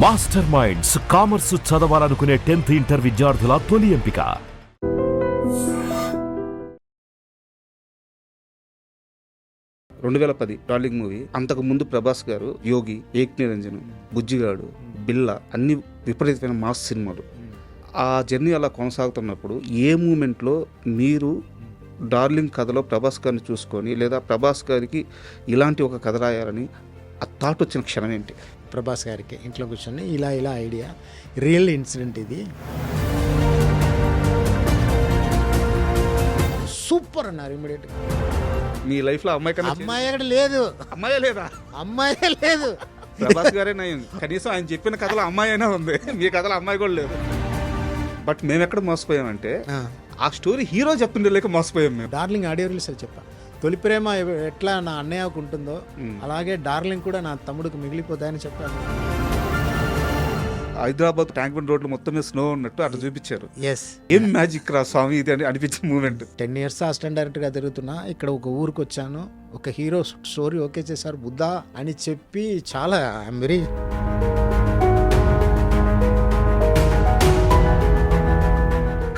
Master minds commerce చదవాలనుకునే 10th inter విద్యార్థుల తొలి ఎంపిక. Darling movie. అంతకు ముందు ప్రభాస్ గారు యోగి, ఏక్ నిరంజన్, బుజ్జిగాడు, బిల్లా అన్ని విపరీతమైన మాస్ సినిమాలు. ఆ జర్నీ అలా కొనసాగుతున్నప్పుడు ఏ మూమెంట్లో మీరు డార్లింగ్ కథలో ప్రభాస్ గారిని చూసుకొని లేదా ప్రభాస్ గారికి ఇలాంటి ఒక కథ రాయాలని ఆ థాట్ వచ్చిన క్షణం ఏంటి? ప్రభాస్ గారికి ఇంట్లో కూర్చొని ఇలా ఐడియా, రియల్ ఇన్సిడెంట్ ఇది, సూపర్ అన్నారు ఇమ్మీడియట్గా. మీ లైఫ్లో అమ్మాయి కన్నా అమ్మాయి అక్కడ లేదు, అమ్మాయే లేదా? అమ్మాయే లేదు, ప్రభాస్ గారే నయం. కనీసం ఆయన చెప్పిన కథలో అమ్మాయి అయినా ఉంది, మీ కథలో అమ్మాయి కూడా లేదు. బట్ మేము ఎక్కడ మోసపోయామంటే ఆ స్టోరీ హీరో చెప్తుండే లేక మోసపోయాం మేము. డార్లింగ్ ఆడియో రిలీజ్ చెప్పా, తొలి ప్రేమ ఎట్లా నా అన్నయ్యకు ఉంటుందో అలాగే డార్లింగ్ కూడా నా తమ్ముడికి మిగిలిపోతాయని చెప్పాను. హైదరాబాద్ ట్యాంక్ బండ్ రోడ్లు మొత్తం మీద స్నో ఉన్నట్టు అట్లా చూపించారు. ఎస్, ఏం మ్యాజిక్ రా స్వామి ఇది అని అనిపించిన మూమెంట్. 10 years అసిస్టెంట్ డైరెక్టర్గా తిరుగుతున్నా, ఇక్కడ ఒక ఊరికి వచ్చాను, ఒక హీరో స్టోరీ ఓకే చేశారు బుద్ధా అని చెప్పి చాలా ఐఎమ్ వెరీ.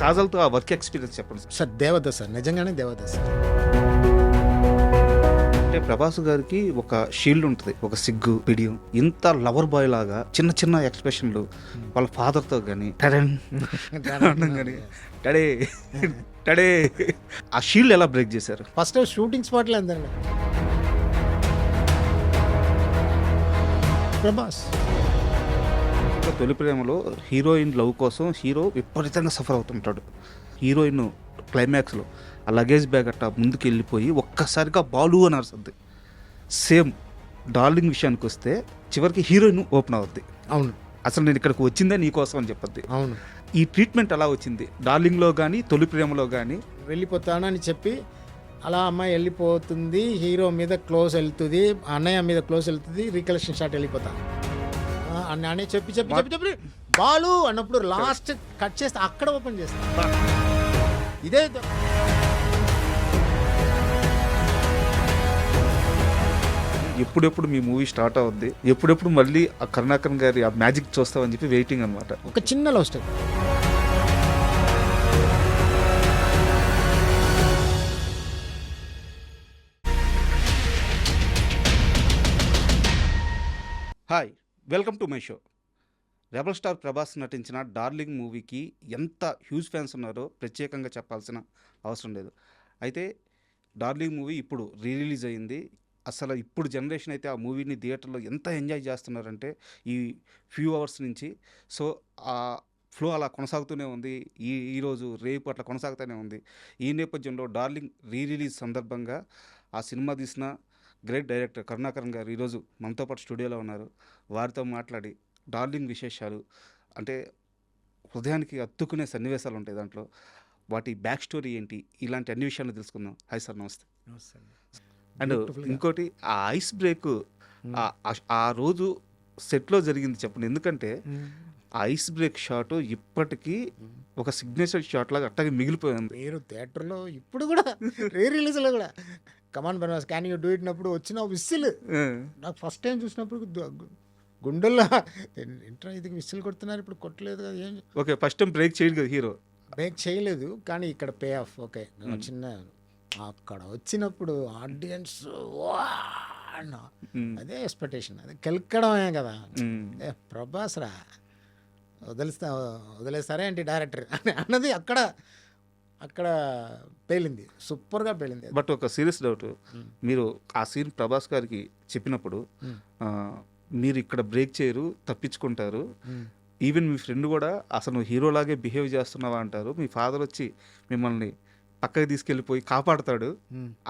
కాజల్తో ఆ వర్క్ ఎక్స్పీరియన్స్ చెప్పండి సార్. దేవత సార్, నిజంగానే దేవత సార్. అంటే ప్రభాస్ గారికి ఒక షీల్డ్ ఉంటుంది, ఒక సిగ్గు పిడియం. ఇంత లవర్ బాయ్ లాగా చిన్న చిన్న ఎక్స్ప్రెషన్లు వాళ్ళ ఫాదర్తో కానీ టడే టడే ఆ షీల్డ్ ఎలా బ్రేక్ చేశారు? ఫస్ట్ షూటింగ్ స్పాట్లో అందండి ప్రభాస్. తొలి ప్రేమలో హీరోయిన్ లవ్ కోసం హీరో విపరీతంగా సఫర్ అవుతుంటాడు. హీరోయిన్ క్లైమాక్స్లో ఆ లగేజ్ బ్యాగ్ అట్ట ముందుకు వెళ్ళిపోయి ఒక్కసారిగా బాలు అని అరుస్తుంది. సేమ్ డార్లింగ్ విషయానికి వస్తే చివరికి హీరోయిన్ ఓపెన్ అవుద్ది. అవును, అసలు నేను ఇక్కడికి వచ్చిందే నీకోసం అని చెప్పద్ది. అవును. ఈ ట్రీట్మెంట్ అలా వచ్చింది డార్లింగ్లో కానీ తొలి ప్రేమలో కానీ. వెళ్ళిపోతానని చెప్పి అలా అమ్మాయి వెళ్ళిపోతుంది, హీరో మీద క్లోజ్ వెళ్తుంది, అన్నయ్య మీద క్లోజ్ వెళ్తుంది, రీకలెక్షన్ షాట్ వెళ్ళిపోతాను అని చెప్పి చెప్పి చెప్పి చెప్పి బాలు అన్నప్పుడు లాస్ట్ కట్ చేస్తే అక్కడ ఓపెన్ చేస్తా. ఇదే ఎప్పుడెప్పుడు మీ మూవీ స్టార్ట్ అవుద్ది, ఎప్పుడెప్పుడు మళ్ళీ ఆ కరుణాకరన్ గారి ఆ మ్యాజిక్ చూస్తామని చెప్పి వెయిటింగ్ అనమాట. ఒక చిన్న love story. Hi, welcome to my show. Rebel star Prabhas నటించిన డార్లింగ్ మూవీకి ఎంత హ్యూజ్ ఫ్యాన్స్ ఉన్నారో ప్రత్యేకంగా చెప్పాల్సిన అవసరం లేదు. అయితే డార్లింగ్ మూవీ ఇప్పుడు రిలీజ్ అయింది. అసలు ఇప్పుడు జనరేషన్ అయితే ఆ మూవీని థియేటర్లో ఎంత ఎంజాయ్ చేస్తున్నారంటే ఈ ఫ్యూ అవర్స్ నుంచి. సో ఆ ఫ్లో అలా కొనసాగుతూనే ఉంది. ఈరోజు రేపు అట్లా కొనసాగుతూనే ఉంది. ఈ నేపథ్యంలో డార్లింగ్ రిలీజ్ సందర్భంగా ఆ సినిమా తీసిన గ్రేట్ డైరెక్టర్ కరుణాకరన్ గారు ఈరోజు మనతో పాటు స్టూడియోలో ఉన్నారు. వారితో మాట్లాడి డార్లింగ్ విశేషాలు, అంటే హృదయానికి అత్తుకునే సన్నివేశాలు ఉంటాయి దాంట్లో, వాటి బ్యాక్ స్టోరీ ఏంటి, ఇలాంటి అన్ని విషయాలు తెలుసుకుందాం. హాయ్ సార్, నమస్తే. అండ్ ఇంకోటి, ఆ ఐస్ బ్రేక్ ఆ రోజు సెట్లో జరిగింది చెప్పండి. ఎందుకంటే ఆ ఐస్ బ్రేక్ షాట్ ఇప్పటికీ ఒక సిగ్నేచర్ షాట్ లాగా అట్టగా మిగిలిపోయింది. మీరు థియేటర్లో ఇప్పుడు కూడా రీ రిలీజ్లో కూడా కమాన్ బెనవాస్ క్యాన్ యూ డూ ఇట్ అప్పుడు వచ్చిన విసిల్ నాకు ఫస్ట్ టైం చూసినప్పుడు గుండెల్లో ఇంటర్ ఇది విసిల్ కొడుతున్నారు, ఇప్పుడు కొట్టలేదు కదా. ఏం ఓకే, ఫస్ట్ టైం బ్రేక్ చేయడు కదా హీరో, బ్రేక్ చేయలేదు, కానీ ఇక్కడ పే ఆఫ్. ఓకే, చిన్న అక్కడ వచ్చినప్పుడు ఆడియన్స్ అదే ఎక్స్పెక్టేషన్, అదే కెలకడమే కదా. ప్రభాస్ రా వదిలేస్తారే ఏంటి డైరెక్టర్ అన్నది అక్కడ పేలింది, సూపర్గా పేలింది. బట్ ఒక సీరియస్ డౌట్, మీరు ఆ సీన్ ప్రభాస్ గారికి చెప్పినప్పుడు మీరు ఇక్కడ బ్రేక్ చేయరు, తప్పించుకుంటారు, ఈవెన్ మీ ఫ్రెండ్ కూడా అసలు నువ్వు హీరోలాగే బిహేవ్ చేస్తున్నావా అంటారు. మీ ఫాదర్ వచ్చి మిమ్మల్ని పక్కకి తీసుకెళ్ళిపోయి కాపాడుతాడు.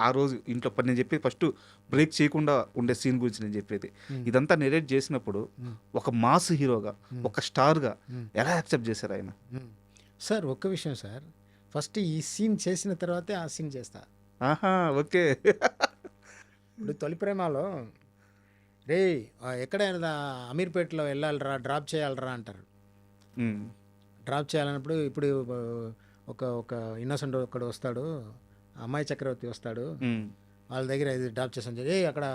ఆ రోజు ఇంట్లో నేను చెప్పేది ఫస్ట్ బ్రేక్ చేయకుండా ఉండే సీన్ గురించి నేను చెప్పేది. ఇదంతా నెరేట్ చేసినప్పుడు ఒక మాస్ హీరోగా, ఒక స్టార్గా ఎలా యాక్సెప్ట్ చేశారు ఆయన? సార్ ఒక్క విషయం సార్, ఫస్ట్ ఈ సీన్ చేసిన తర్వాతే ఆ సీన్ చేస్తా. ఆహా, ఓకే. ఇప్పుడు తొలి ప్రేమలో రే ఎక్కడైనా అమీర్పేటలో వెళ్ళాలిరా, డ్రాప్ చేయాలరా అంటారు. డ్రాప్ చేయాలన్నప్పుడు ఇప్పుడు ఒక ఇన్నోసెంట్ ఒకడు వస్తాడు, అమ్మాయి చక్రవర్తి వస్తాడు, వాళ్ళ దగ్గర ఇది డ్రాప్ చేసాను. అక్కడ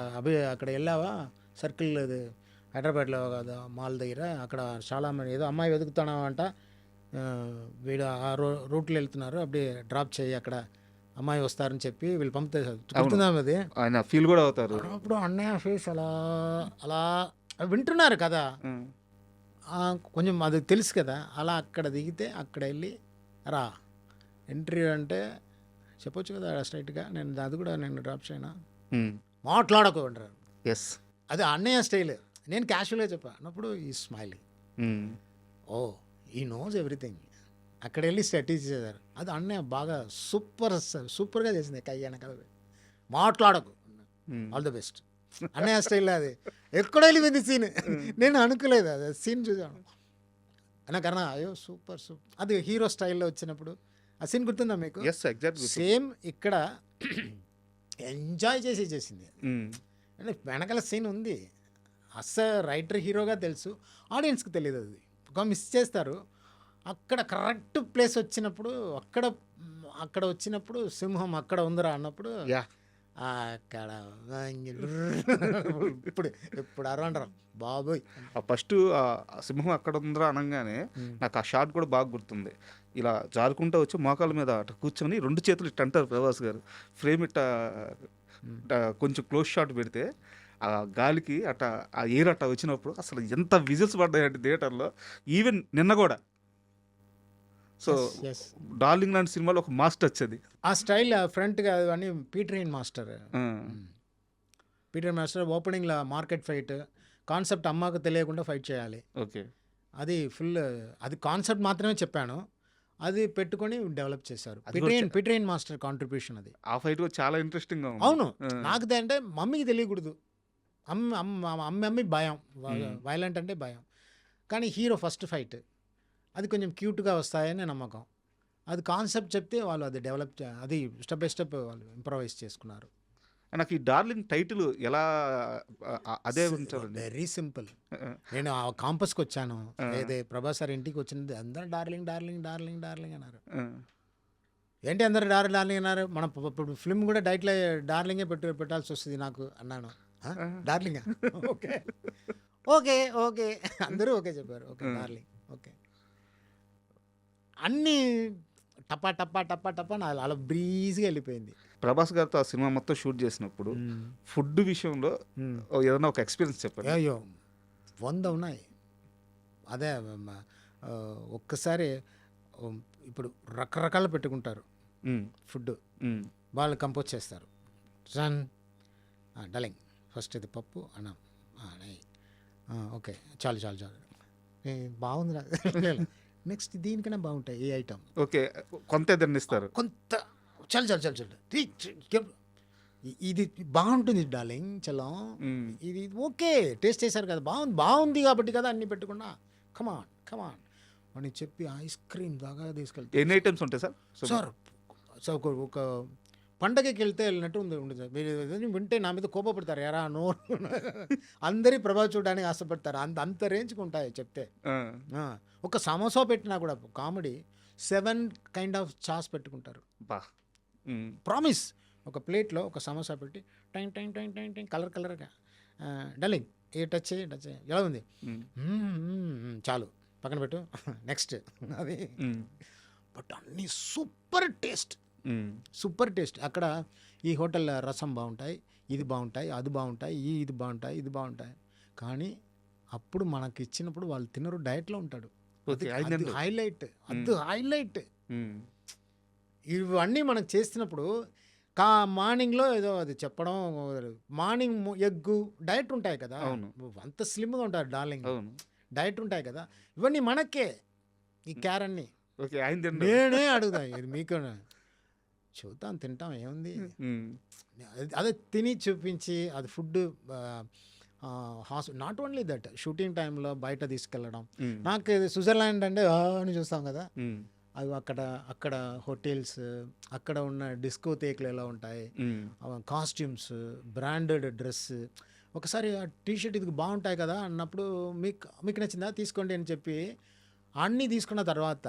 అక్కడ వెళ్ళావా సర్కిల్ హైదరాబాద్లో కాదు మాల్ దగ్గర అక్కడ చాలా మంది ఏదో అమ్మాయి వెతుకుతున్నామంట, వీడు ఆ రూట్లో వెళ్తున్నారు, అప్పుడే డ్రాప్ చేయి అక్కడ అమ్మాయి వస్తారని చెప్పి వీళ్ళు పంపుతారు. గుర్తుందాం అది. ఆయన ఫీల్ కూడా అవుతారు. అప్పుడు అన్నయ్య ఫేస్ అలా అలా వింటున్నారు కదా, కొంచెం అది తెలుసు కదా. అలా అక్కడ దిగితే అక్కడ వెళ్ళి రా ఎంట్రీ అంటే చెప్పొచ్చు కదా స్ట్రైట్గా, నేను అది కూడా నేను డ్రాప్ చేయనా మాట్లాడకు అంటారు. ఎస్, అది అన్నయ్య స్టైల్. నేను క్యాషువల్గా చెప్పా అన్నప్పుడు ఈ స్మైలింగ్, ఓ ఈ నోస్ ఎవ్రీథింగ్. అక్కడ వెళ్ళి స్టడీస్ చేశారు. అది అన్నయ్య బాగా సూపర్గా చేసింది. కయ్యాన కదా మాట్లాడకు, ఆల్ ది బెస్ట్ అన్నయ్య స్టైల్. అది ఎక్కడ వెళ్ళిపోయింది సీన్, నేను అనుకోలేదు. అది సీన్ చూసాను అన్నకన్నా అయ్యో సూపర్. అది హీరో స్టైల్లో వచ్చినప్పుడు ఆ సీన్ గుర్తుందా మీకు? సేమ్ ఇక్కడ ఎంజాయ్ చేసింది. అంటే వెనకాల సీన్ ఉంది, రైటర్ హీరోగా తెలుసు, ఆడియన్స్కి తెలియదు. అది ఒక మిస్ చేస్తారు. అక్కడ కరెక్ట్ ప్లేస్ వచ్చినప్పుడు అక్కడ వచ్చినప్పుడు సింహం అక్కడ ఉందిరా అన్నప్పుడు అక్కడ ఇప్పుడు అరవంటారు బాబోయ్. ఫస్ట్ సింహం అక్కడ ఉందిరా అనగానే నాకు ఆ షాట్ కూడా బాగా గుర్తుంది. ఇలా జారుకుంటూ వచ్చి మోకాల మీద అట్లా కూర్చొని 2 చేతులు ఇట్ట అంటారు ప్రభాస్ గారు. ఫ్రేమ్ ఇట్ట కొంచెం క్లోజ్ షాట్ పెడితే ఆ గాలికి అట్ట ఆ ఎయిర్ అట్ట వచ్చినప్పుడు అసలు ఎంత విజిల్స్ పడ్డాయంటే థియేటర్లో. ఈవెన్ నిన్న కూడా. సో డార్లింగ్ లాంటి సినిమాలో ఒక మాస్టర్ వచ్చేది ఆ స్టైల్ ఫ్రంట్గా అని. పీటర్ మాస్టర్ ఓపెనింగ్లో మార్కెట్ ఫైట్ కాన్సెప్ట్ అమ్మకు తెలియకుండా ఫైట్ చేయాలి. ఓకే, అది ఫుల్, అది కాన్సెప్ట్ మాత్రమే చెప్పాను, అది పెట్టుకొని డెవలప్ చేశారు. పీటర్ మాస్టర్ కాంట్రిబ్యూషన్ అది. ఆ ఫైట్ చాలా ఇంట్రెస్టింగ్ గా ఉంది. అవును, నాకు అంటే మమ్మీకి తెలియకూడదు. అమ్మి భయం, వైలెంట్ అంటే భయం. కానీ హీరో ఫస్ట్ ఫైట్ అది కొంచెం క్యూట్గా వస్తాయని నమ్మకం. అది కాన్సెప్ట్ చెప్తే వాళ్ళు అది డెవలప్ అది స్టెప్ బై స్టెప్ వాళ్ళు ఇంప్రవైజ్ చేసుకున్నారు. నాకు ఈ డార్లింగ్ టైటిల్ ఎలా అదే ఉంటారు? Very simple. నేను ఆ కాంపస్కి వచ్చాను, అదే ప్రభాస్ సార్ ఇంటికి వచ్చినది, అందరూ డార్లింగ్ డార్లింగ్ డార్లింగ్ డార్లింగ్ అన్నారు. ఏంటి అందరూ డార్లింగ్ అన్నారు? మన ఇప్పుడు ఫిల్మ్ కూడా డైట్లో డార్లింగే పెట్టాల్సి వస్తుంది నాకు అన్నాను. డార్లింగ్ ఓకే ఓకే ఓకే అందరూ ఓకే చెప్పారు. Okay darling okay. అన్నీ టపా టపా టపా టపా అలా బ్రీజ్గా వెళ్ళిపోయింది. ప్రభాస్ గారితో ఆ సినిమా మొత్తం షూట్ చేసినప్పుడు ఫుడ్ విషయంలో ఏదైనా ఒక ఎక్స్పీరియన్స్ చెప్పండి. అయ్యో 100 ఉన్నాయి. అదే ఒక్కసారి ఇప్పుడు రకరకాలు పెట్టుకుంటారు ఫుడ్, వాళ్ళు కంపోజ్ చేస్తారు. సన్ డలింగ్ ఫస్ట్ ఇది పప్పు అన్నం ఓకే చాలు బాగుంది. నెక్స్ట్ దీనికన్నా బాగుంటాయి ఏ ఐటమ్. ఓకే, కొంత దండిస్తారు, కొంత చల్ ఇది బాగుంటుంది డార్లింగ్ చలం, ఇది ఓకే టేస్ట్ చేశారు కదా, బాగుంది కాబట్టి కదా అన్ని పెట్టుకున్నా కమాన్ అని చెప్పి ఐస్ క్రీమ్ దాకా తీసుకెళ్తే. ఎన్ని ఐటమ్స్ ఉంటాయి సార్? సార్ ఒక పండగకి వెళ్తే వెళ్ళినట్టు ఉంది సార్. మీరు వింటే నా మీద కోపపడతారు, ఎరా నోరు అందరి ప్రభావం చూడడానికి ఆశపడతారు. అంత రేంజ్కి ఉంటాయి చెప్తే. ఒక సమోసా పెట్టినా కూడా కామెడీ 7 కైండ్ ఆఫ్ చాస్ పెట్టుకుంటారు. ప్రామిస్. ఒక ప్లేట్లో ఒక సమోసా పెట్టి టైం కలర్గా డల్లింగ్ ఏ టచ్ ఎలా ఉంది, చాలు పక్కన పెట్టు నెక్స్ట్ అది. బట్ అన్నీ సూపర్ టేస్ట్. అక్కడ ఈ హోటల్ రసం బాగుంటాయి, ఇది బాగుంటాయి, అది బాగుంటాయి, ఇది బాగుంటాయి. కానీ అప్పుడు మనకి ఇచ్చినప్పుడు వాళ్ళు తినరు, డయట్లో ఉంటాడు. హైలైట్ ఇవన్నీ మనం చేస్తున్నప్పుడు మార్నింగ్లో ఏదో అది చెప్పడం, మార్నింగ్ ఎగ్గు డయట్ ఉంటాయి కదా, అంత స్లిమ్గా ఉంటారు డార్లింగ్, డయట్ ఉంటాయి కదా. ఇవన్నీ మనకే ఈ క్యారన్ని నేనే అడుగుతా, ఇది మీకు చూద్దాం తింటాం ఏముంది. అదే తిని చూపించి అది food not only that shooting టైంలో బయట తీసుకెళ్ళడం. నాకు స్విట్జర్లాండ్ అంటే అని చూస్తాం కదా, అవి అక్కడ హోటల్స్, అక్కడ ఉన్న డిస్కోథేక్లు ఎలా ఉంటాయి, కాస్ట్యూమ్స్, బ్రాండెడ్ డ్రెస్. ఒకసారి ఆ టీషర్ట్ ఇది బాగుంటాయి కదా అన్నప్పుడు మీకు నచ్చిందా తీసుకోండి అని చెప్పి అన్నీ తీసుకున్న తర్వాత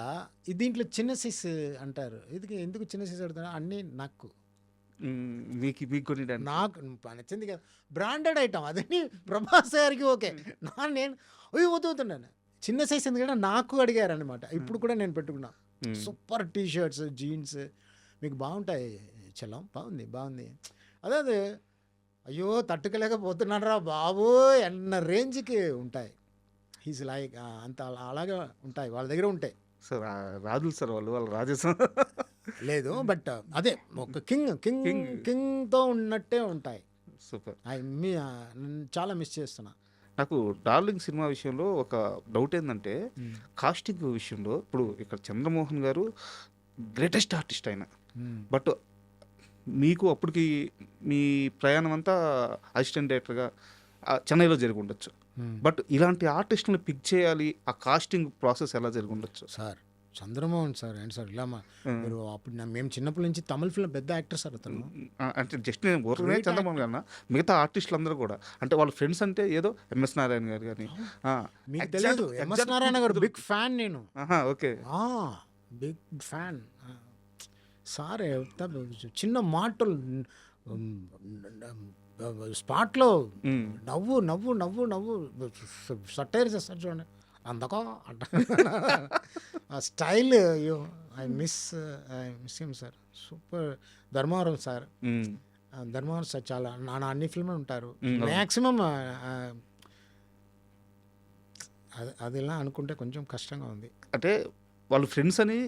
దీంట్లో చిన్న సైజ్ అంటారు. ఎందుకు చిన్న సైజ్ అడుగుతారు? అన్నీ నాకు మీకు మీకు కొన్ని నాకు నచ్చింది కదా బ్రాండెడ్ ఐటమ్ అదని ప్రభాస్ గారికి ఓకే నేను వదువుతున్నాను చిన్న సైజ్ ఎందుకంటే నాకు అడిగారు అనమాట. ఇప్పుడు కూడా నేను పెట్టుకున్నా సూపర్ టీ షర్ట్స్ జీన్స్ మీకు బాగుంటాయి చలం బాగుంది అదే అయ్యో తట్టుకోలేకపోతున్నాను రా బాబు అన్న రేంజ్కి ఉంటాయి. హీస్ లైక్ అంత అలాగే ఉంటాయి వాళ్ళ దగ్గర ఉంటాయి సార్. రాజులు సార్ వాళ్ళు రాజేశం లేదు బట్ అదే ఒక కింగ్తో ఉన్నట్టే ఉంటాయి. సూపర్. చాలా మిస్ చేస్తున్నా. నాకు డార్లింగ్ సినిమా విషయంలో ఒక డౌట్ ఏంటంటే కాస్టింగ్ విషయంలో ఇప్పుడు ఇక్కడ చంద్రమోహన్ గారు గ్రేటెస్ట్ ఆర్టిస్ట్ ఆయన, బట్ మీకు అప్పటికి మీ ప్రయాణం అంతా అసిస్టెంట్ డైరెక్టర్గా చెన్నైలో జరిగి ఉండొచ్చు. బట్ ఇలాంటి ఆర్టిస్ట్ని పిక్ చేయాలి, ఆ కాస్టింగ్ ప్రాసెస్ ఎలా జరిగి ఉండొచ్చు సార్? చంద్రమోహన్ సార్ ఏంటి సార్ ఇలా మీరు అప్పుడు మేము చిన్నప్పటి నుంచి తమిళ ఫిల్మ్ పెద్ద యాక్టర్ సార్ అతను. అంటే జస్ట్ నేను ఊరికనే చంద్రమోహన్ కన్నా మిగతా ఆర్టిస్టులు అందరూ కూడా అంటే వాళ్ళ ఫ్రెండ్స్ అంటే ఏదో ఎంఎస్ నారాయణ గారు కానీ మీకు తెలియదు ఎంఎస్ నారాయణ గారు బిగ్ ఫ్యాన్ నేను. Okay big fan sir. చిన్న మాటలు స్పాట్లో నవ్వు నవ్వు నవ్వు నవ్వు సటైర్ చేస్తారు చూడండి అందకో అంట ఆ స్టైల్. అయ్యో I miss him sir. Super. Dharmavaram sir చాలా నా అన్ని ఫిల్మ్లు ఉంటారు మ్యాక్సిమం. అది ఇలా అనుకుంటే కొంచెం కష్టంగా ఉంది. అంటే వాళ్ళు ఫ్రెండ్స్ అని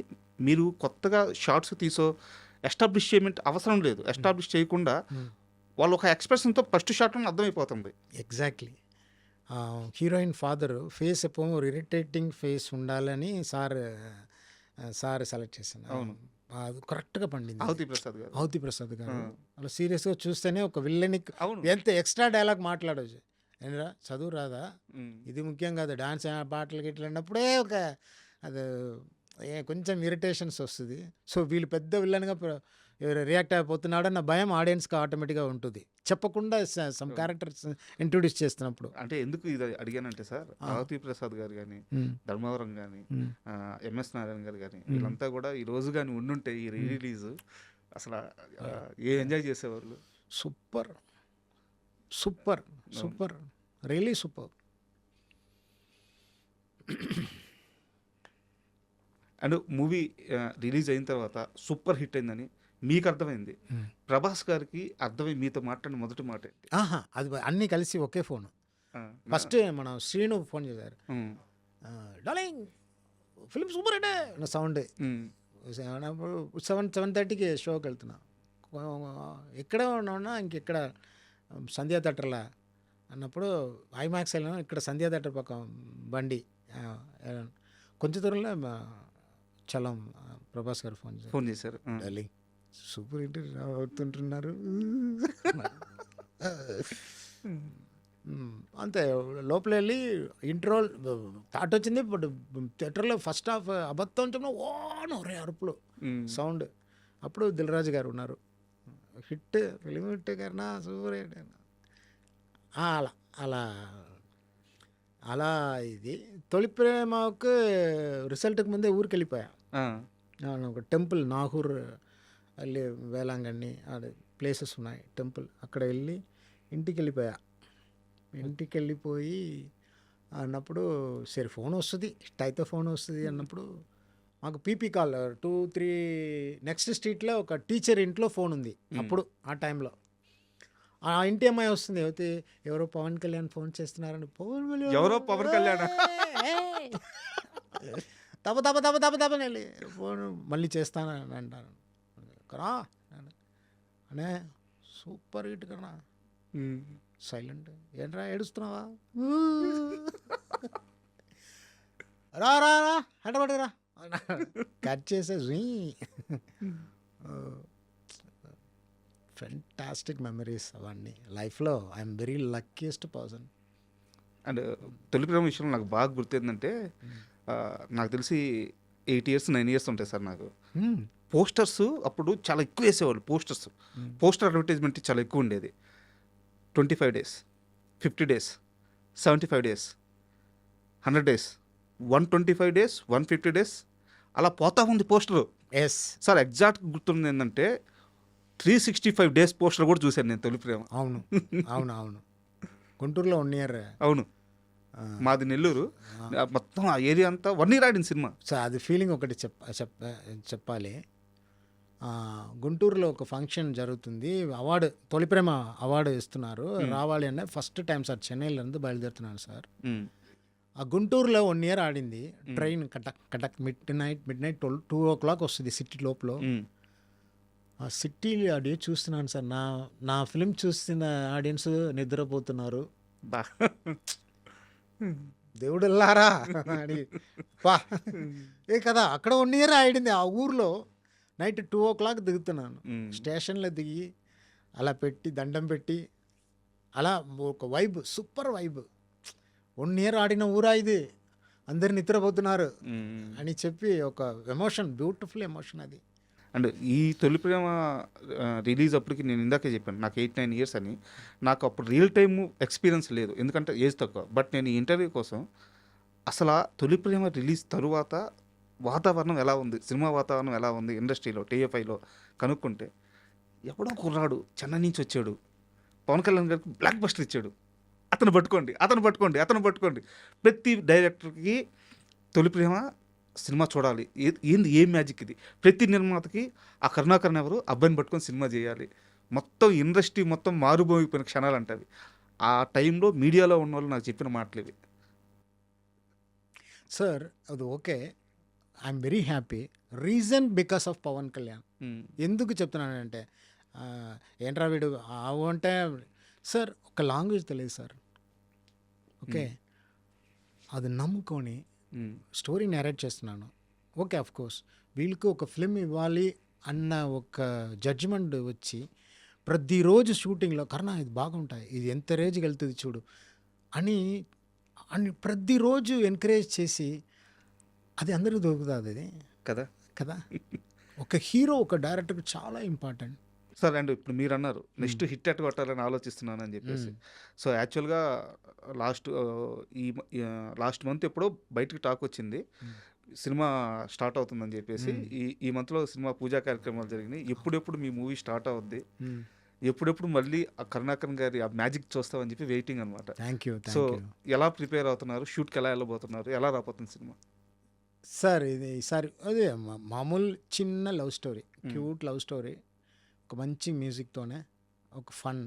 మీరు కొత్తగా షార్ట్స్ తీసో ఎస్టాబ్లిష్ చేయమంటే అవసరం లేదు. ఎస్టాబ్లిష్ చేయకుండా వాళ్ళు ఒక ఎక్స్ప్రెషన్తో ఫస్ట్ షాట్ అర్థమైపోతుంది. ఎగ్జాక్ట్లీ. హీరోయిన్ ఫాదర్ ఫేస్ ఎప్పుడు ఇరిటేటింగ్ ఫేస్ ఉండాలని సార్ సెలెక్ట్ చేశాను. అవును, అది కరెక్ట్గా పండింది. అవతి ప్రసాద్ గారు అలా సీరియస్గా చూస్తేనే ఒక విల్లని ఎంత ఎక్స్ట్రా డైలాగ్ మాట్లాడవచ్చు. ఏంటరా చదువు రాదా, ఇది ముఖ్యం కాదు, డాన్స్ పాటలు గిట్ల అన్నప్పుడే ఒక అది కొంచెం ఇరిటేషన్స్ వస్తుంది. సో వీళ్ళు పెద్ద విల్లన్గా రియాక్ట్ అయిపోతున్నాడు అన్న భయం ఆడియన్స్కి ఆటోమేటిక్గా ఉంటుంది, చెప్పకుండా సమ్ క్యారెక్టర్స్ ఇంట్రొడ్యూస్ చేస్తున్నప్పుడు. అంటే ఎందుకు ఇది అడిగానంటే సార్, అవతి ప్రసాద్ గారు కానీ, ధర్మవరం కానీ, ఎంఎస్ నారాయణ గారు కానీ వీళ్ళంతా కూడా ఈ రోజు కానీ ఉండుంటే ఈ రిలీజ్ అసలు ఎంజాయ్ చేసేవాళ్ళు. Super super super, really super. And movie release అయిన తర్వాత సూపర్ హిట్ అయిందని మీకు అర్థమైంది. ప్రభాస్ గారికి అర్థమై మీతో మాట్లాడిన మొదటి మాట ఏంటి? అది అన్నీ కలిసి ఒకే ఫోన్. ఫస్ట్ మనం శ్రీను ఫోన్ చేశారు, డార్లింగ్ ఫిలిం సూపర్ హిట్ నా సౌండ్. 7:30కి షోకి వెళ్తున్నా, ఎక్కడ ఉన్నా ఇంకెక్కడ సంధ్యా థియేటర్లా అన్నప్పుడు ఐమాక్స్ వెళ్ళినా, ఇక్కడ సంధ్యా థియేటర్ పక్క బండి కొంచెం దూరంలో చలం ప్రభాస్ గారు ఫోన్ చేశారు. డార్లింగ్ సూపర్ హిట్ అవుతుంటున్నారు అంతే. లోపల వెళ్ళి ఇంట్రో థాట్ వచ్చింది, బట్ థియేటర్లో ఫస్ట్ హాఫ్ అబద్ధం చెప్పిన ఓను రే అరుపులు సౌండ్. అప్పుడు దిల్రాజు గారు ఉన్నారు, హిట్ ఫిలిం హిట్ కన్నా సూపర్ హిట్ అలా అలా అలా. ఇది తొలి ప్రేమకు రిజల్ట్కి ముందే ఊరికి వెళ్ళిపోయా. ఒక టెంపుల్ నాగూర్ వెళ్ళి వేలాంగణి అది ప్లేసెస్ ఉన్నాయి టెంపుల్, అక్కడ వెళ్ళి ఇంటికి వెళ్ళిపోయా. ఇంటికి వెళ్ళిపోయి అన్నప్పుడు సరే ఫోన్ వస్తుంది, హిట్ అయితే ఫోన్ వస్తుంది అన్నప్పుడు మాకు పీపీ కాల్ 2-3 నెక్స్ట్ స్ట్రీట్లో ఒక టీచర్ ఇంట్లో ఫోన్ ఉంది. అప్పుడు ఆ టైంలో ఆ ఇంటి అమ్మాయి వస్తుంది, అయితే ఎవరో పవన్ కళ్యాణ్ ఫోన్ చేస్తున్నారని. పవన్ కళ్యాణ్ తప్ప తప్ప తప్ప తప్ప తప్పని ఫోన్ మళ్ళీ చేస్తానని అంటాను. కరా అనే సూపర్ హిట్ కన్నా. సైలెంట్, ఏంట్రా ఏడుస్తున్నావా, రా రా రా హెటపడరా కట్ చేసే. ఫెంటాస్టిక్ మెమరీస్ అవన్నీ లైఫ్లో. I'm very luckiest person. And తొలి ప్రేమ విషయంలో నాకు బాగా గుర్తేందంటే, నాకు తెలిసి 8 years 9 years ఉంటాయి సార్ నాకు. పోస్టర్స్ అప్పుడు చాలా ఎక్కువ వేసేవాళ్ళు. పోస్టర్ అడ్వర్టైజ్మెంట్ చాలా ఎక్కువ ఉండేది. 25 days, 50 days, 75 days, 100 days, 125 days, 150 days అలా పోతా ఉంది పోస్టరు. ఎస్ సార్ ఎగ్జాక్ట్ గుర్తుంది ఏంటంటే 365 డేస్ పోస్టర్ కూడా చూశాను నేను తొలి ప్రేమ. అవును అవును అవును గుంటూరులో 1 year. అవును, మాది నెల్లూరు. మొత్తం ఆ ఏరియా అంతా 1 year ఆడింది సినిమా. సో అది ఫీలింగ్ ఒకటి చెప్పాలి. గుంటూరులో ఒక ఫంక్షన్ జరుగుతుంది, అవార్డు తొలి ప్రేమ అవార్డు ఇస్తున్నారు, రావాలి అంటే ఫస్ట్ టైం సార్ చెన్నైలో నుంచి బయలుదేరుతున్నాను సార్. ఆ గుంటూరులో 1 year ఆడింది. Train Cuttack mid night 2 o'clock వస్తుంది సిటీ లోపల. ఆ సిటీలో ఆడి చూస్తున్నాను సార్, నా ఫిలిం చూస్తున్న ఆడియన్స్ నిద్రపోతున్నారు. దేవుడుల్లారా అని వా ఏ కదా అక్కడ 1 year ఆడింది. ఆ ఊర్లో నైట్ 2 o'clock దిగుతున్నాను, స్టేషన్లో దిగి అలా పెట్టి దండం పెట్టి అలా ఒక వైబ్, సూపర్ వైబ్. 1 year ఆడిన ఊరా ఇది, అందరు నిద్రపోతున్నారు అని చెప్పి ఒక ఎమోషన్, బ్యూటిఫుల్ ఎమోషన్ అది. అండ్ ఈ తొలి ప్రేమ రిలీజ్ అప్పటికి నేను ఇందాకే చెప్పాను నాకు 8-9 years అని. నాకు అప్పుడు రియల్ టైమ్ ఎక్స్పీరియన్స్ లేదు, ఎందుకంటే ఏజ్ తక్కువ. బట్ నేను ఈ ఇంటర్వ్యూ కోసం అసలు తొలి ప్రేమ రిలీజ్ తరువాత వాతావరణం ఎలా ఉంది, సినిమా వాతావరణం ఎలా ఉంది ఇండస్ట్రీలో, టీఎఫ్ఐలో కనుక్కుంటే ఎవడో కుర్రాడు చెన్నై నుంచి వచ్చాడు, పవన్ కళ్యాణ్ గారికి బ్లాక్ బస్టర్ ఇచ్చాడు, అతను పట్టుకోండి. ప్రతి డైరెక్టర్కి తొలి ప్రేమ సినిమా చూడాలి, ఏంది ఏం మ్యాజిక్ ఇది. ప్రతి నిర్మాతకి ఆ కరుణాకరన్ ఎవరు అబ్బాయిని పట్టుకొని సినిమా చేయాలి. మొత్తం ఇండస్ట్రీ మొత్తం మారుమోగిపోయిన క్షణాలు అంటవి. ఆ టైంలో మీడియాలో ఉన్న వాళ్ళు నాకు చెప్పిన మాటలు ఇవి. సార్ అది okay, I'm very happy. Reason because of Pawan Kalyan. ఎందుకు చెప్తున్నానంటే ఏంట్రా వీడు అంటే సార్ ఒక లాంగ్వేజ్ తెలియదు సార్, ఓకే అది నమ్ముకొని స్టోరీ నేరేట్ చేస్తున్నాను. ఓకే అఫ్ కోర్స్ వీళ్ళకి ఒక ఫిల్మ్ ఇవ్వాలి అన్న ఒక జడ్జిమెంట్ వచ్చి ప్రతిరోజు షూటింగ్లో కర్ణ ఇది బాగుంటాయి, ఇది ఎంత రేంజ్కి వెళ్తుంది చూడు అని ప్రతిరోజు ఎంకరేజ్ చేసి అది అందరికీ దొరుకుతుంది అది కదా. ఒక హీరో ఒక డైరెక్టర్కి చాలా ఇంపార్టెంట్ సార్. అండ్ ఇప్పుడు మీరు అన్నారు నెక్స్ట్ హిట్ ఎట్ కొట్టాలని ఆలోచిస్తున్నాను అని చెప్పేసి. సో యాక్చువల్గా లాస్ట్ మంత్ ఎప్పుడో బయటకు టాక్ వచ్చింది సినిమా స్టార్ట్ అవుతుందని చెప్పేసి. ఈ మంత్లో సినిమా పూజా కార్యక్రమాలు జరిగినాయి. ఎప్పుడెప్పుడు మీ మూవీ స్టార్ట్ అవుద్ది, ఎప్పుడెప్పుడు మళ్ళీ ఆ కరుణాకరన్ గారి ఆ మ్యాజిక్ చూస్తామని చెప్పి వెయిటింగ్ అనమాట. సో ఎలా ప్రిపేర్ అవుతున్నారు, షూట్కి ఎలా వెళ్ళబోతున్నారు, ఎలా రాబోతుంది సినిమా? సార్ ఇది ఈసారి అదే మామూలు చిన్న love story, cute love story, ఒక మంచి మ్యూజిక్తోనే, ఒక ఫన్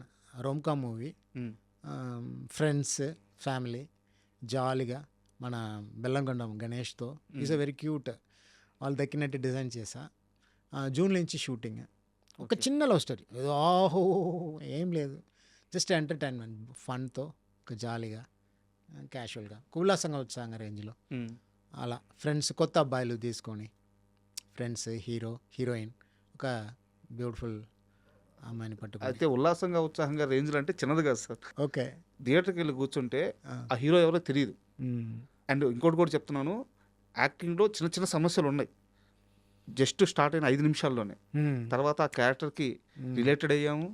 రోమ్కామ్ మూవీ. ఫ్రెండ్స్ ఫ్యామిలీ జాలీగా మన బెల్లంకొండం గణేష్తో. ఈజ్ అ వెరీ క్యూట్, వాళ్ళు దక్కినట్టు డిజైన్ చేసా. జూన్ నుంచి షూటింగ్. ఒక చిన్న లవ్ స్టోరీ, ఆహో ఏం లేదు, జస్ట్ ఎంటర్టైన్మెంట్ ఫన్తో, ఒక జాలీగా క్యాషువల్గా ఉల్లాసంగా ఉత్సాహంగా రేంజ్లో అలా ఫ్రెండ్స్ కొత్త అబ్బాయిలు తీసుకొని ఫ్రెండ్స్ హీరో హీరోయిన్ ఒక బ్యూటిఫుల్ అమ్మాయిని పట్టుకు. అయితే ఉల్లాసంగా ఉత్సాహంగా రేంజ్లో అంటే చిన్నది కాదు సార్. ఓకే థియేటర్కి వెళ్ళి కూర్చుంటే ఆ హీరో ఎవరో తెలియదు. అండ్ ఇంకోటి కూడా చెప్తున్నాను, యాక్టింగ్లో చిన్న చిన్న సమస్యలు ఉన్నాయి. జస్ట్ స్టార్ట్ అయిన 5 నిమిషాల్లోనే తర్వాత ఆ క్యారెక్టర్కి రిలేటెడ్ అయ్యాము,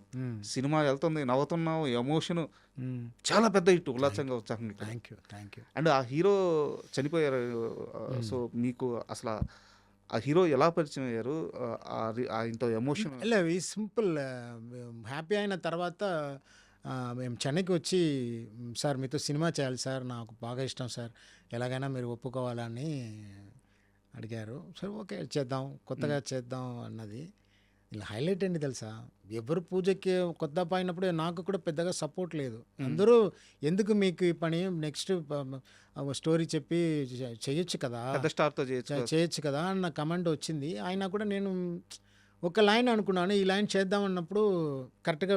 సినిమా వెళ్తుంది, నవ్వుతున్నాము, ఎమోషన్ చాలా పెద్ద హిట్ ఉల్లాసంగా ఉత్సాహంగా. Thank you. అండ్ ఆ హీరో చనిపోయారు. సో మీకు అసలు ఆ హీరో ఎలా పరిచయం అయ్యారు, ఇంత ఎమోషన్? ఈ సింపుల్ హ్యాపీ అయిన తర్వాత మేము చెన్నైకి వచ్చి సార్ మీతో సినిమా చేయాలి సార్, నాకు బాగా ఇష్టం సార్, ఎలాగైనా మీరు ఒప్పుకోవాలని అడిగారు. సరే ఓకే చేద్దాం, కొత్తగా చేద్దాం అన్నది. ఇలా హైలైట్ ఏంటి తెలుసా, ఎవరు పూజకి కొత్త అయినప్పుడు నాకు కూడా పెద్దగా సపోర్ట్ లేదు. అందరూ ఎందుకు మీకు ఈ పని, నెక్స్ట్ స్టోరీ చెప్పి చేయొచ్చు కదా, స్టార్తో చేయొచ్చు కదా అన్న కమెంట్ వచ్చింది. అయినా కూడా నేను ఒక లైన్ అనుకున్నాను, ఈ లైన్ చేద్దాం అన్నప్పుడు కరెక్ట్గా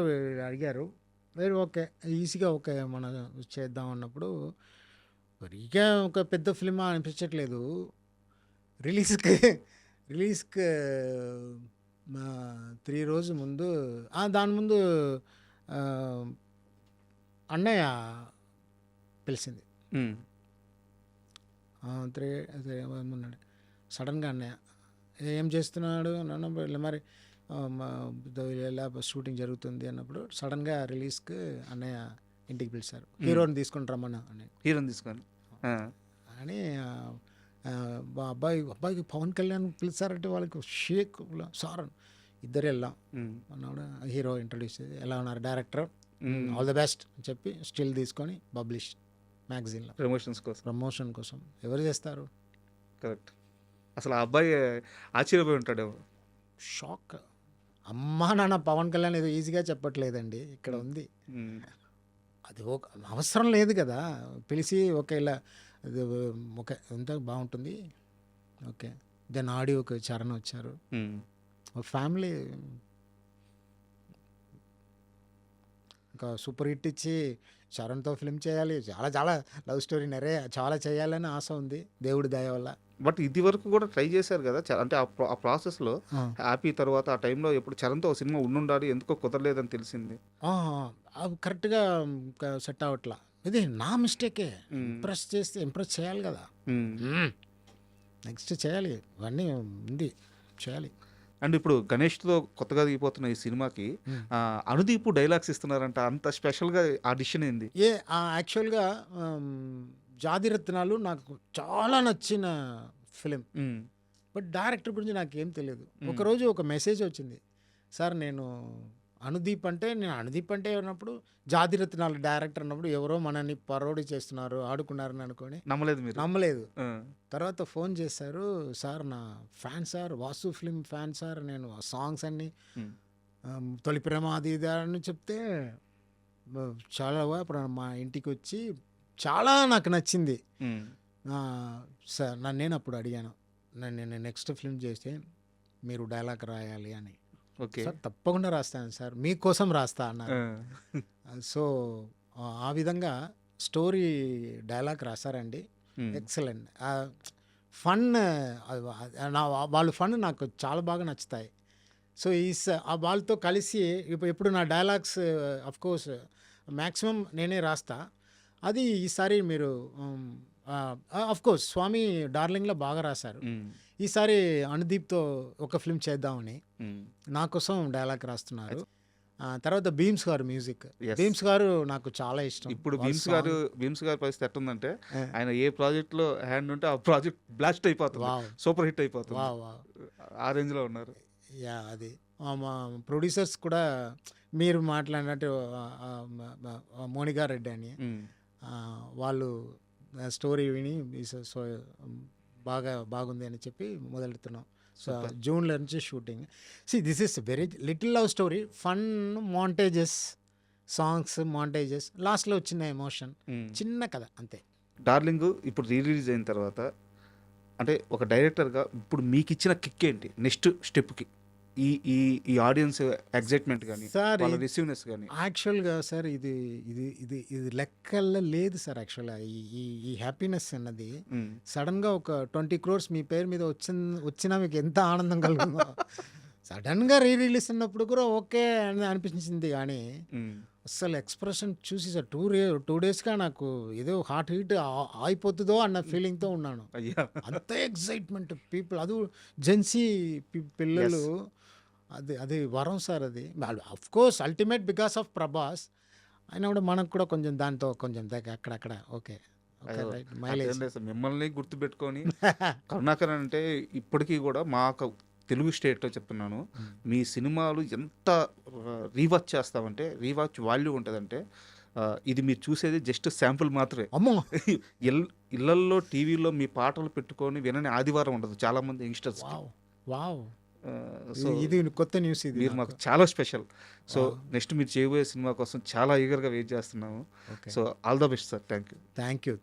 అడిగారు. వెరీ ఓకే ఈజీగా ఓకే మనం చేద్దాం అన్నప్పుడు మరిగా ఒక పెద్ద ఫిల్మ్ అనిపించట్లేదు. రిలీజ్కి 3 రోజు ముందు, దాని ముందు అన్నయ్య పిలిచింది. 3 ఉన్నాడు సడన్గా అన్నయ్య, ఏం చేస్తున్నాడు నన్ను మరి ఇలా షూటింగ్ జరుగుతుంది అన్నప్పుడు సడన్గా రిలీజ్కి అన్నయ్య ఇంటికి పిలిచారు. హీరోని తీసుకొని రమ్మన్నా అన్నయ్య, హీరోని తీసుకొని అని. అబ్బాయికి పవన్ కళ్యాణ్ పిలిచారంటే వాళ్ళకి షేక్ సార్ ఇద్దరు వెళ్ళాం. అన్నాడు హీరో ఇంట్రడ్యూస్ చేసి ఎలా ఉన్నారు డైరెక్టర్, ఆల్ ద బెస్ట్ అని చెప్పి స్టిల్ తీసుకొని పబ్లిష్ మ్యాగజైన్లో ప్రమోషన్ కోసం. ఎవరు చేస్తారు? కరెక్ట్. అసలు ఆ అబ్బాయి ఆశ్చర్యపోయి ఉంటాడు. షాక్. అమ్మా నాన్న పవన్ కళ్యాణ్ ఏదో ఈజీగా చెప్పట్లేదండి, ఇక్కడ ఉంది. అది ఒక అవసరం లేదు కదా, పిలిచి ఓకే ఇలా ఓకే ఎంత బాగుంటుంది, ఓకే దెన్ ఆడియోకి చరణ్ వచ్చారు, ఒక ఫ్యామిలీ ఇంకా సూపర్ హిట్ ఇచ్చి చరణ్తో ఫిల్మ్ చేయాలి, చాలా చాలా లవ్ స్టోరీ చాలా చేయాలని ఆశ ఉంది దేవుడి దయ వల్ల. బట్ ఇది వరకు కూడా ట్రై చేశారు కదా, అంటే ఆ ప్రాసెస్లో హ్యాపీ తర్వాత ఆ టైంలో ఎప్పుడు చరణ్తో ఒక సినిమా ఉండాలి, ఎందుకో కుదరలేదని తెలిసింది. కరెక్ట్గా సెట్ అవ్వట్లా. ఇది నా మిస్టేకే. ఇంప్రెస్ చేయాలి కదా, నెక్స్ట్ చేయాలి, ఇవన్నీ ఉంది చేయాలి. అండ్ ఇప్పుడు గణేష్తో కొత్తగా దిగిపోతున్న ఈ సినిమాకి అనుదీప్ డైలాగ్స్ ఇస్తున్నారంట, అంత స్పెషల్గా ఆడిషన్ ఏంది? యాక్చువల్గా జాతిరత్నాలు నాకు చాలా నచ్చిన ఫిలిం, బట్ డైరెక్టర్ గురించి నాకేం తెలియదు. ఒకరోజు ఒక మెసేజ్ వచ్చింది, సార్ నేను అనుదీప్ అంటే అన్నప్పుడు జాతిరత్నాలు డైరెక్టర్ అన్నప్పుడు ఎవరో మనల్ని పరోడి చేస్తున్నారు, ఆడుకున్నారని అనుకొని నమ్మలేదు. తర్వాత ఫోన్ చేశారు, సార్ నా fan sir, Vasu film fan sir, నేను సాంగ్స్ అన్ని తొలి ప్రేమ అది ఇది అని చెప్తే చాలా అప్పుడు మా ఇంటికి వచ్చి చాలా నాకు నచ్చింది. సార్ నేను అప్పుడు అడిగాను, నేను నెక్స్ట్ ఫిల్మ్ చేస్తే మీరు డైలాగ్ రాయాలి అని. సార్ తప్పకుండా రాస్తాను సార్, మీకోసం రాస్తా అన్నారు. సో ఆ విధంగా స్టోరీ డైలాగ్ రాశారండి, ఎక్సలెంట్. ఫన్, వాళ్ళు ఫన్ నాకు చాలా బాగా నచ్చుతాయి. సో వాళ్ళతో కలిసి ఇప్పుడు నా డైలాగ్స్ అఫ్కోర్స్ మ్యాక్సిమం నేనే రాస్తా. అది ఈసారి మీరు అఫ్కోర్స్ స్వామి డార్లింగ్లో బాగా రాశారు, ఈసారి అనుదీప్తో ఒక ఫిల్మ్ చేద్దామని నా కోసం డైలాగ్ రాస్తున్నారు. తర్వాత భీమ్స్ గారు మ్యూజిక్, భీమ్స్ గారు నాకు చాలా ఇష్టం. ఇప్పుడు భీమ్స్ గారి పరిస్థితి ఎట్టుందంటే ఆయన ఏ ప్రాజెక్ట్ లో హ్యాండ్ ఉంటే ఆ ప్రాజెక్ట్ బ్లాస్ట్ అయిపోతుంది, సూపర్ హిట్ అయిపోతుంది, ఆ రేంజ్ లో ఉన్నారు. అది మా ప్రొడ్యూసర్స్ కూడా మీరు మాట్లాడినట్టు మోనికా రెడ్డి అని, వాళ్ళు స్టోరీ విని బాగుంది అని చెప్పి మొదలెడుతున్నాం. సో జూన్లో నుంచి shooting. This is very little love story, fun, montages, songs, montages, లాస్ట్లో వచ్చిన ఎమోషన్, చిన్న కథ అంతే. డార్లింగ్ ఇప్పుడు రిలీజ్ అయిన తర్వాత అంటే ఒక డైరెక్టర్గా ఇప్పుడు మీకు ఇచ్చిన కిక్ ఏంటి నెక్స్ట్ స్టెప్కి? ఈ ఆడియన్స్ ఎగ్జైట్మెంట్ కానీ రిసీవ్నెస్ కానీ. యాక్చువల్గా సార్ ఇది లెక్కల్లో లేదు సార్. యాక్చువల్గా ఈ హ్యాపీనెస్ అన్నది సడన్గా ఒక 20 crores మీ పేరు మీద వచ్చినా మీకు ఎంత ఆనందం కలుగుతుందో. సడన్గా రిలీజ్ అన్నప్పుడు కూడా ఓకే అని అనిపించింది, కానీ అసలు ఎక్స్ప్రెషన్ చూసి సార్ 2 daysగా నాకు ఏదో హార్ట్ హీట్ అయిపోతుందో అన్న ఫీలింగ్తో ఉన్నాను. అంత ఎక్సైట్మెంట్ పీపుల్, అది జెన్సీ పిల్లలు, అది వరం సార్. అది of course ultimate because of Prabhas అయినా కూడా మనకు కూడా కొంచెం దాంతో కొంచెం అక్కడక్కడ ఓకే మిమ్మల్ని గుర్తుపెట్టుకొని కరుణాకర్ అంటే ఇప్పటికీ కూడా మా తెలుగు స్టేట్లో చెప్తున్నాను, మీ సినిమాలు ఎంత రీవాచ్ చేస్తామంటే రీవాచ్ వాల్యూ ఉంటుందంటే ఇది మీరు చూసేది జస్ట్ శాంపుల్ మాత్రమే. అమ్మో, ఇళ్లల్లో టీవీలో మీ పాటలు పెట్టుకొని వినని ఆదివారం ఉండదు చాలా మంది యంగ్స్టర్స్. సో ఇది కొత్త న్యూస్, ఇది మీరు మాకు చాలా స్పెషల్. సో నెక్స్ట్ మీరు చేయబోయే సినిమా కోసం చాలా ఈగర్గా వెయిట్ చేస్తున్నాము. So all the best sir. Thank you.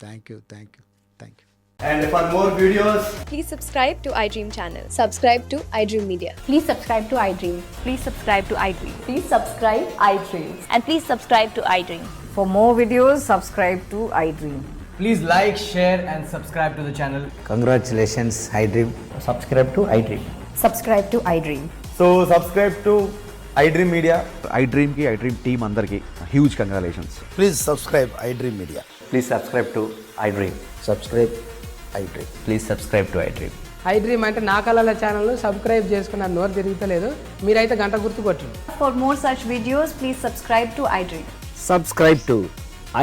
And for more videos, please subscribe to iDream channel. Subscribe to iDream Media. Please subscribe to iDream. Please subscribe to iDream. Please subscribe iDream. And please subscribe to iDream. For more videos, subscribe to iDream. please like, share and subscribe to the channel. Congratulations, iDream. Subscribe to iDream. Subscribe to iDream. So subscribe to iDream Media. iDream ki iDream team andarki huge congratulations. Please subscribe iDream Media. Please subscribe to iDream. Subscribe iDream. Please subscribe to iDream. iDream అంటే నా కళల channel subscribe చేసుకున్న నోరు తిరుగుతలేదు, మీరైతే గంట గుర్తు కొట్టండి. For more such videos, please subscribe to iDream. Subscribe to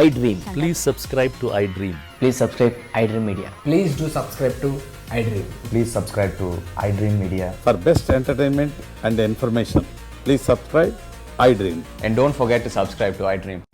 iDream. Please subscribe to iDream. Please subscribe iDream Media. Please do subscribe to iDream. Please subscribe to iDream Media. For best entertainment and information, please subscribe iDream. And don't forget to subscribe to iDream.